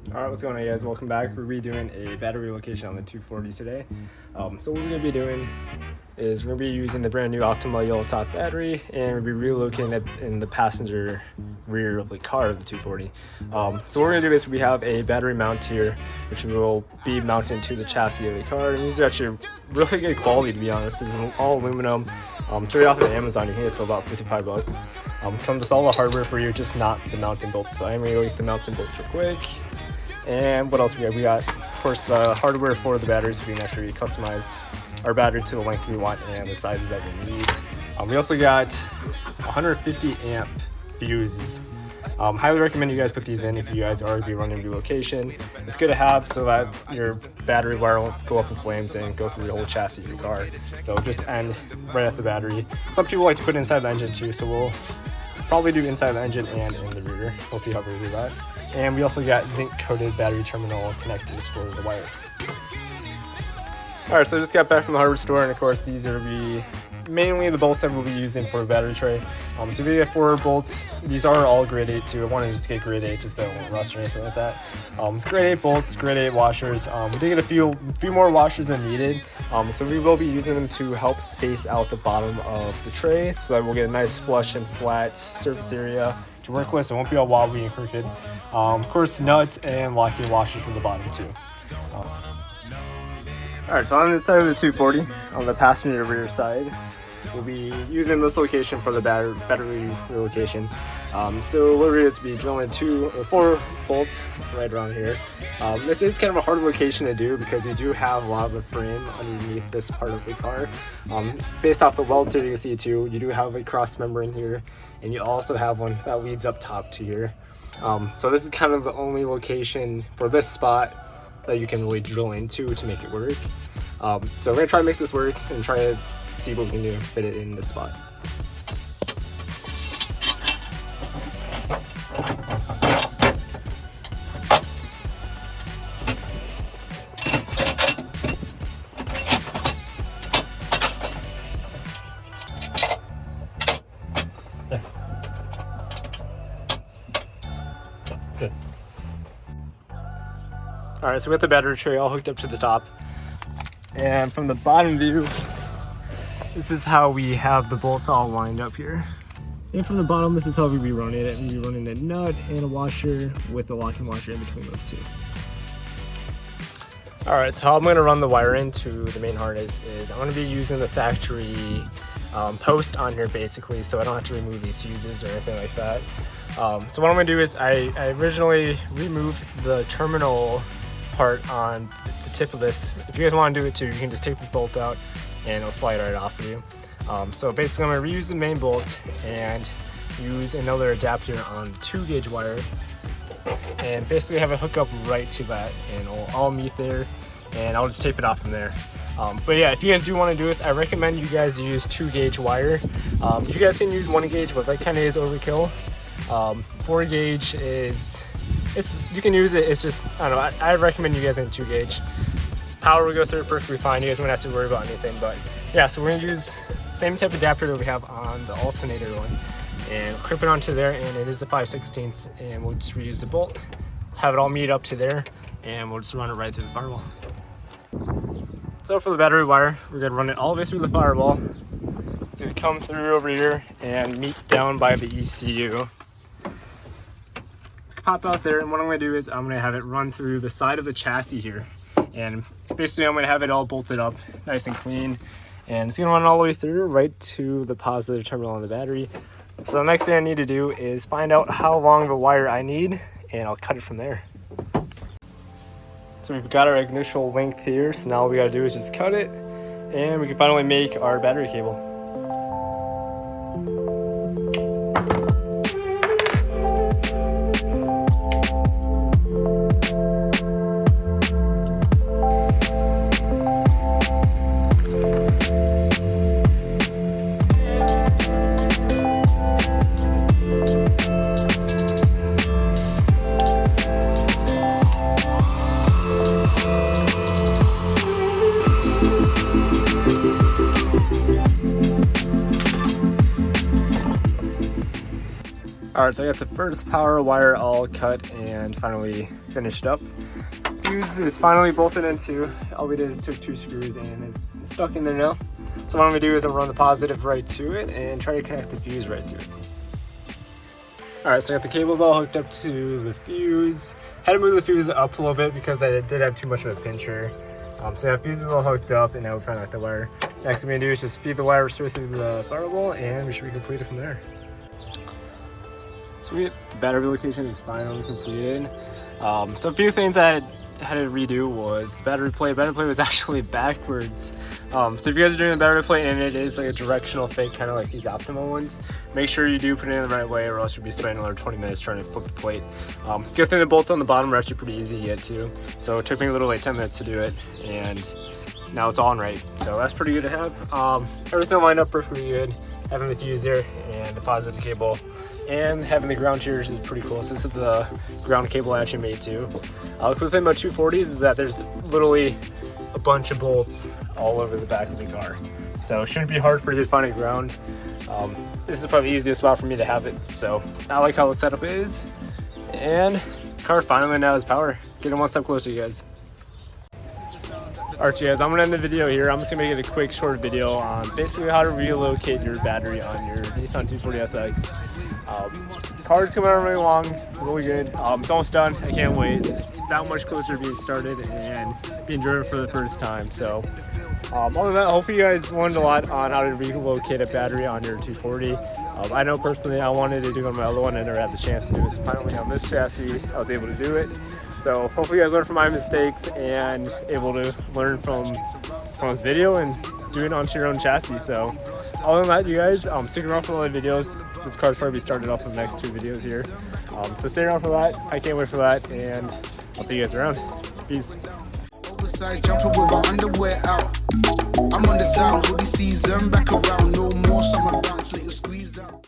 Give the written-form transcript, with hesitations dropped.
Alright, what's going on, guys? Welcome back. We're redoing a battery relocation on the 240 today. So what we're going to be doing is we're going to be using the brand new Optimal yellow top battery, and we'll be relocating it in the passenger rear of the car of the 240. So what we're going to do is we have a battery mount here, which will be mounted to the chassis of the car. And these are actually really good quality, to be honest. This is all aluminum. Straight off of Amazon, you can get it for about $55. Comes with all the hardware for you, just not the mounting bolts. So I'm going to go get the mounting bolts real quick. And what else we got? We got, of course, the hardware for the batteries, so we can actually customize our battery to the length we want and the sizes that we need. We also got 150 amp fuses. Highly recommend you guys put these in if you guys are going to be running relocation. It's good to have so that your battery wire won't go up in flames and go through the whole chassis of your car. So just end right at the battery. Some people like to put it inside the engine too, so we'll probably do inside the engine and in the rear. We'll see how we do that. And we also got zinc coated battery terminal connectors for the wire. Alright, so I just got back from the hardware store, and of course these are mainly the bolts that we'll be using for the battery tray. So we get 4 bolts. These are all grade 8 too. I wanted to just get grade 8 just so it won't rust or anything like that. It's grade 8 bolts, grade 8 washers. We did get a few more washers than needed. So we will be using them to help space out the bottom of the tray so that we'll get a nice flush and flat surface area to work with, so it won't be all wobbly and crooked. Of course, nuts and locking washers from the bottom too. Alright, so on the side of the 240, on the passenger rear side, we'll be using this location for the battery relocation. So we're going to be drilling 4 bolts right around here. This is kind of a hard location to do because you do have a lot of the frame underneath this part of the car. Based off the welds here, you can see too, you do have a cross member in here, and you also have one that leads up top to here. So this is kind of the only location for this spot that you can really drill into to make it work. So we're gonna try to make this work and try to see what we can do to fit it in this spot. Good. Alright, so we got the battery tray all hooked up to the top. And from the bottom view, this is how we have the bolts all lined up here. And from the bottom, this is how we be running it. We'll be running a nut and a washer with a locking washer in between those two. Alright, so how I'm going to run the wire into the main harness is I'm going to be using the factory post on here basically, so I don't have to remove these fuses or anything like that. So what I'm going to do is I originally removed the terminal part on the tip of this. If you guys want to do it too, you can just take this bolt out and it'll slide right off of you. So basically I'm going to reuse the main bolt and use another adapter on the 2-gauge wire and basically have a hookup right to that, and it'll all meet there, and I'll just tape it off from there. But yeah, if you guys do want to do this, I recommend you guys use 2-gauge wire. You guys can use 1-gauge, but that kind of is overkill. 4-gauge is, you can use it, it's just, I don't know, I recommend you guys in 2-gauge. Power will go through it perfectly fine, you guys won't have to worry about anything. But yeah, so we're going to use the same type of adapter that we have on the alternator one, and clip it onto there, and it is a 5/16, and we'll just reuse the bolt, have it all meet up to there, and we'll just run it right through the firewall. So for the battery wire, we're going to run it all the way through the firewall. So we come through over here and meet down by the ECU. Let's pop out there, and what I'm going to do is I'm going to have it run through the side of the chassis here. And basically I'm going to have it all bolted up nice and clean. And it's going to run all the way through right to the positive terminal on the battery. So the next thing I need to do is find out how long of a wire I need, and I'll cut it from there. So we've got our initial length here, so now all we got to do is just cut it, and we can finally make our battery cable. Alright, so I got the first power wire all cut and and finally finished up. Fuse is finally bolted into. All we did is took 2 screws and it's stuck in there now. So what I'm gonna do is I'm gonna run the positive right to it and try to connect the fuse right to it. Alright, so I got the cables all hooked up to the fuse. Had to move the fuse up a little bit because I did have too much of a pincher. So yeah, fuse is all hooked up and now we're trying to the wire. Next thing we're gonna do is just feed the wire straight through the firewall and we should be completed from there. Sweet, the battery relocation is finally completed. So a few things I had to redo was the battery plate. Battery plate was actually backwards. So if you guys are doing the battery plate and it is like a directional fit, kind of like these optimal ones, make sure you do put it in the right way or else you'll be spending another 20 minutes trying to flip the plate. Good thing the bolts on the bottom are actually pretty easy to get to. So it took me a little like 10 minutes to do it and now it's on right. So that's pretty good to have. Everything lined up perfectly good. Having the fuse here and the positive cable and having the ground here is pretty cool. So this is the ground cable I actually made too. The cool thing about 240s is that there's literally a bunch of bolts all over the back of the car. So it shouldn't be hard for you to find a ground. This is probably the easiest spot for me to have it. So I like how the setup is. And the car finally now has power. Getting one step closer, you guys. Alright guys, I'm going to end the video here. I'm just going to make it a quick short video on basically how to relocate your battery on your Nissan 240SX. Car's coming out really long, really good. It's almost done. I can't wait. It's that much closer to being started and being driven for the first time. So other than that, hopefully you guys learned a lot on how to relocate a battery on your 240. I know personally I wanted to do it on my other one and never had the chance to do this. Finally on this chassis, I was able to do it. So hopefully you guys learn from my mistakes and able to learn from this video and do it onto your own chassis. So other than that, you guys, stick around for the other videos. This car's probably started off in the next 2 videos here. So stay around for that. I can't wait for that, and I'll see you guys around. Peace. Oversized jumper with our underwear out. I'm on the sound, hoodie season, back around, no more summer bounce, let you squeeze out.